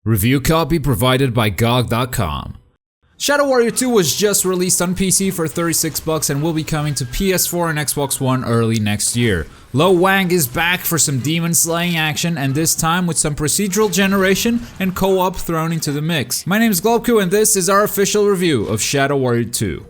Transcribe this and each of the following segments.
Review copy provided by GOG.com. Shadow Warrior 2 was just released on PC for $36 and will be coming to PS4 and Xbox One early next year. Lo Wang is back for some demon slaying action, and this time with some procedural generation and co-op thrown into the mix. My name is Globku and this is our official review of Shadow Warrior 2.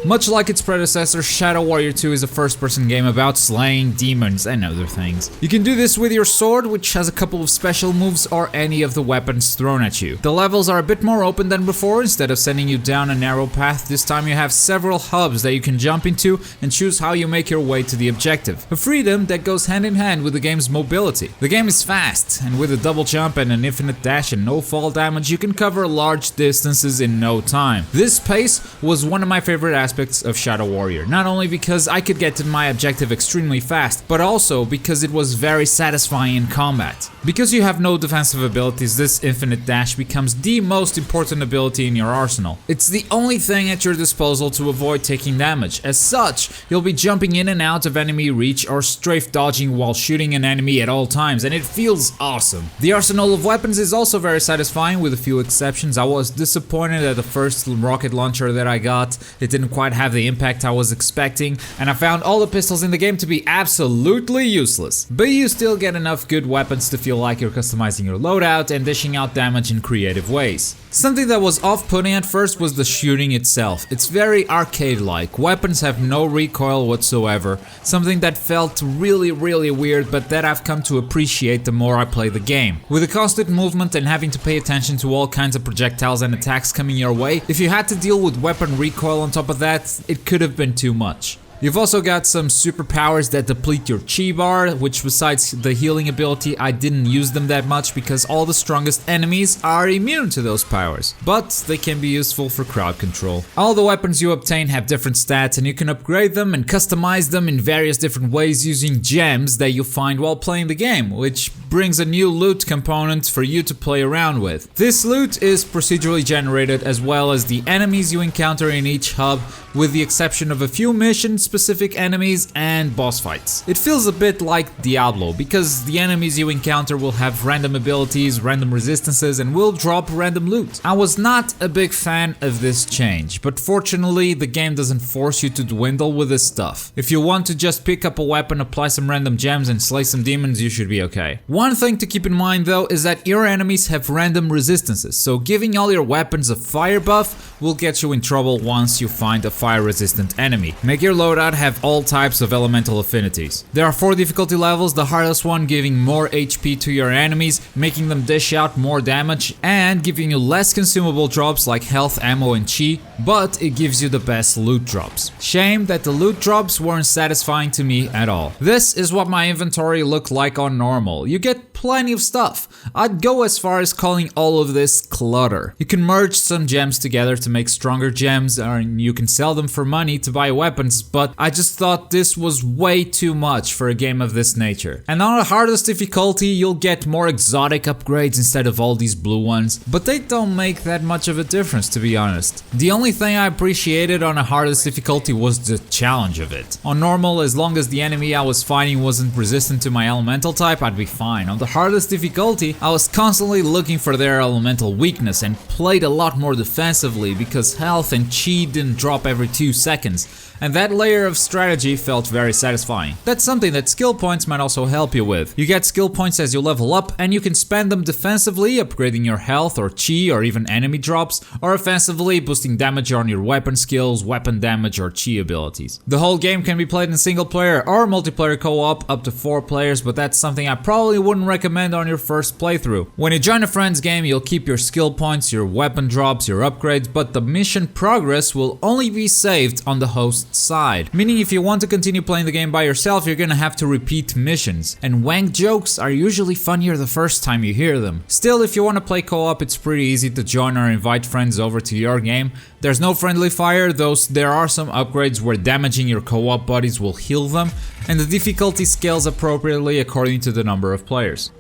Much like its predecessor, Shadow Warrior 2 is a first-person game about slaying demons and other things. You can do this with your sword, which has a couple of special moves, or any of the weapons thrown at you. The levels are a bit more open than before. Instead of sending you down a narrow path, this time you have several hubs that you can jump into and choose how you make your way to the objective. A freedom that goes hand in hand with the game's mobility. The game is fast, and with a double jump and an infinite dash and no fall damage, you can cover large distances in no time. This pace was one of my favorite aspects of Shadow Warrior, not only because I could get to my objective extremely fast, but also because it was very satisfying in combat. Because you have no defensive abilities, this infinite dash becomes the most important ability in your arsenal. It's the only thing at your disposal to avoid taking damage. As such, you'll be jumping in and out of enemy reach or strafe dodging while shooting an enemy at all times, and it feels awesome. The arsenal of weapons is also very satisfying, with a few exceptions. I was disappointed at the first rocket launcher that I got. It didn't quite have the impact I was expecting, and I found all the pistols in the game to be absolutely useless. But you still get enough good weapons to feel like you're customizing your loadout and dishing out damage in creative ways. Something that was off-putting at first was the shooting itself. It's very arcade-like. Weapons have no recoil whatsoever, something that felt really weird, but that I've come to appreciate the more I play the game. With the constant movement and having to pay attention to all kinds of projectiles and attacks coming your way, if you had to deal with weapon recoil on top of that, it could have been too much. You've also got some superpowers that deplete your chi bar, which besides the healing ability, I didn't use them that much because all the strongest enemies are immune to those powers, but they can be useful for crowd control. All the weapons you obtain have different stats, and you can upgrade them and customize them in various different ways using gems that you find while playing the game, which brings a new loot component for you to play around with. This loot is procedurally generated, as well as the enemies you encounter in each hub, with the exception of a few mission-specific enemies and boss fights. It feels a bit like Diablo, because the enemies you encounter will have random abilities, random resistances, and will drop random loot. I was not a big fan of this change, but fortunately the game doesn't force you to dwindle with this stuff. If you want to just pick up a weapon, apply some random gems, and slay some demons, you should be okay. One thing to keep in mind though is that your enemies have random resistances, so giving all your weapons a fire buff will get you in trouble once you find a fire-resistant enemy. Make your loadout have all types of elemental affinities. There are 4 difficulty levels, the hardest one giving more HP to your enemies, making them dish out more damage, and giving you less consumable drops like health, ammo, and chi, but it gives you the best loot drops. Shame that the loot drops weren't satisfying to me at all. This is what my inventory looked like on normal. You get plenty of stuff. I'd go as far as calling all of this clutter. You can merge some gems together to make stronger gems, or you can sell them for money to buy weapons, but I just thought this was way too much for a game of this nature. And on the hardest difficulty, you'll get more exotic upgrades instead of all these blue ones, but they don't make that much of a difference, to be honest. The only thing I appreciated on the hardest difficulty was the challenge of it. On normal, as long as the enemy I was fighting wasn't resistant to my elemental type, I'd be fine. On the hardest difficulty, I was constantly looking for their elemental weakness and played a lot more defensively because health and chi didn't drop every 2 seconds, and that layer of strategy felt very satisfying. That's something that skill points might also help you with. You get skill points as you level up, and you can spend them defensively, upgrading your health or chi or even enemy drops, or offensively, boosting damage on your weapon skills, weapon damage, or chi abilities. The whole game can be played in single player or multiplayer co-op up to 4 players, but that's something I probably wouldn't recommend on your first playthrough. When you join a friend's game, you'll keep your skill points, your weapon drops, your upgrades, but the mission progress will only be saved on the host's side. Meaning if you want to continue playing the game by yourself, you're gonna have to repeat missions. And wank jokes are usually funnier the first time you hear them. Still, if you want to play co-op, it's pretty easy to join or invite friends over to your game. There's no friendly fire, though there are some upgrades where damaging your co-op buddies will heal them, and the difficulty scales appropriately according to the number of players.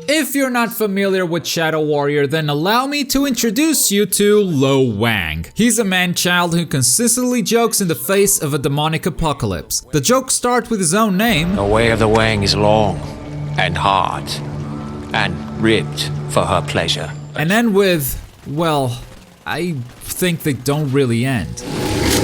If you're not familiar with Shadow Warrior, then allow me to introduce you to Lo Wang. He's a man-child who consistently jokes in the face of a demonic apocalypse. The jokes start with his own name. The way of the Wang is long and hard. and ripped for her pleasure. And end with, well, I think they don't really end.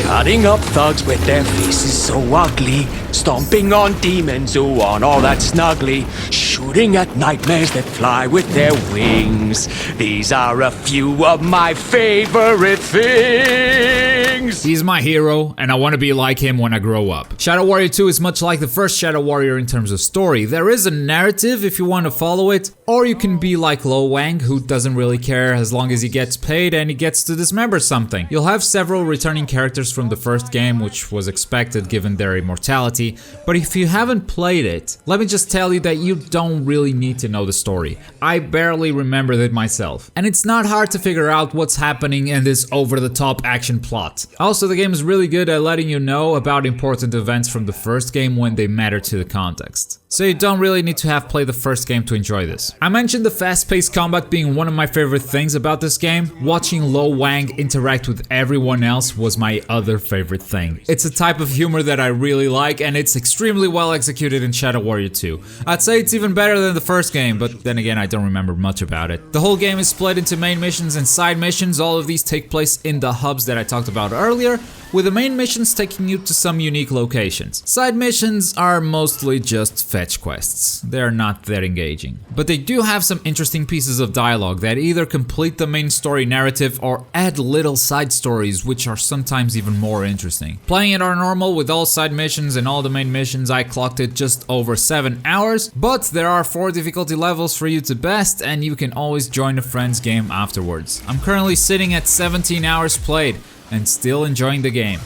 Cutting up thugs with their faces so ugly, stomping on demons who aren't all that snuggly, shooting at nightmares that fly with their wings. These are a few of my favorite things. He's my hero, and I want to be like him when I grow up. Shadow Warrior 2 is much like the first Shadow Warrior in terms of story. There is a narrative if you want to follow it, or you can be like Lo Wang, who doesn't really care as long as he gets paid and he gets to dismember something. You'll have several returning characters from the first game, which was expected given their immortality, but if you haven't played it, let me just tell you that you don't really need to know the story. I barely remembered it myself, and it's not hard to figure out what's happening in this over-the-top action plot. Also, the game is really good at letting you know about important events from the first game when they matter to the context. So you don't really need to have played the first game to enjoy this. I mentioned the fast-paced combat being one of my favorite things about this game. Watching Lo Wang interact with everyone else was my other favorite thing. It's a type of humor that I really like, and it's extremely well executed in Shadow Warrior 2. I'd say it's even better than the first game, but then again I don't remember much about it. The whole game is split into main missions and side missions. All of these take place in the hubs that I talked about earlier, with the main missions taking you to some unique locations. Side missions are mostly just fetch quests. They're not that engaging. But they do have some interesting pieces of dialogue that either complete the main story narrative or add little side stories which are sometimes even more interesting. Playing it on normal with all side missions and all the main missions, I clocked it just over 7 hours, but there are 4 difficulty levels for you to best, and you can always join a friend's game afterwards. I'm currently sitting at 17 hours played and still enjoying the game.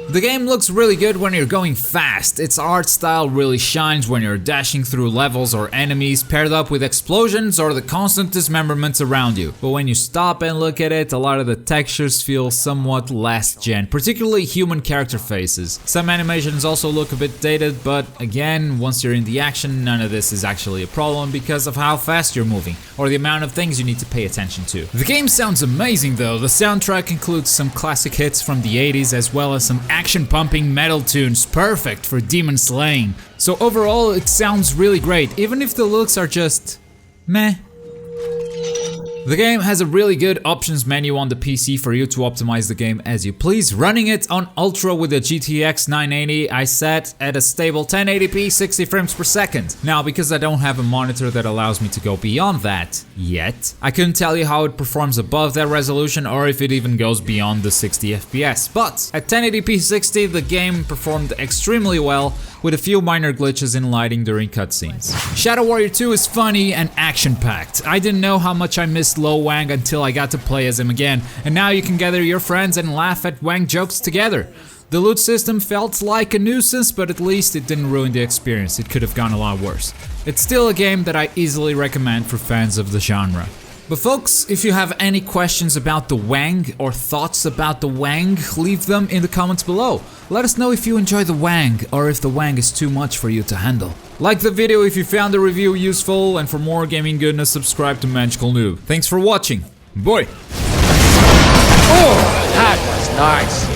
The game looks really good when you're going fast. Its art style really shines when you're dashing through levels or enemies, paired up with explosions or the constant dismemberments around you. But when you stop and look at it, a lot of the textures feel somewhat last gen, particularly human character faces. Some animations also look a bit dated, but again, once you're in the action, none of this is actually a problem because of how fast you're moving, or the amount of things you need to pay attention to. The game sounds amazing though. The soundtrack includes some classic hits from the 80s as well as some action-pumping metal tunes, perfect for demon slaying. So overall, it sounds really great, even if the looks are just meh. The game has a really good options menu on the PC for you to optimize the game as you please. Running it on Ultra with a GTX 980, I set at a stable 1080p 60 frames per second. Now, because I don't have a monitor that allows me to go beyond that yet, I couldn't tell you how it performs above that resolution or if it even goes beyond the 60 FPS. But at 1080p 60, the game performed extremely well, with a few minor glitches in lighting during cutscenes. Shadow Warrior 2 is funny and action-packed. I didn't know how much I missed Lo Wang until I got to play as him again, and now you can gather your friends and laugh at Wang jokes together. The loot system felt like a nuisance, but at least it didn't ruin the experience. It could have gone a lot worse. It's still a game that I easily recommend for fans of the genre. But folks, if you have any questions about the Wang or thoughts about the Wang, leave them in the comments below. Let us know if you enjoy the Wang or if the Wang is too much for you to handle. Like the video if you found the review useful, and for more gaming goodness, subscribe to Magical Noob. Thanks for watching. Boy! Oh, that was nice.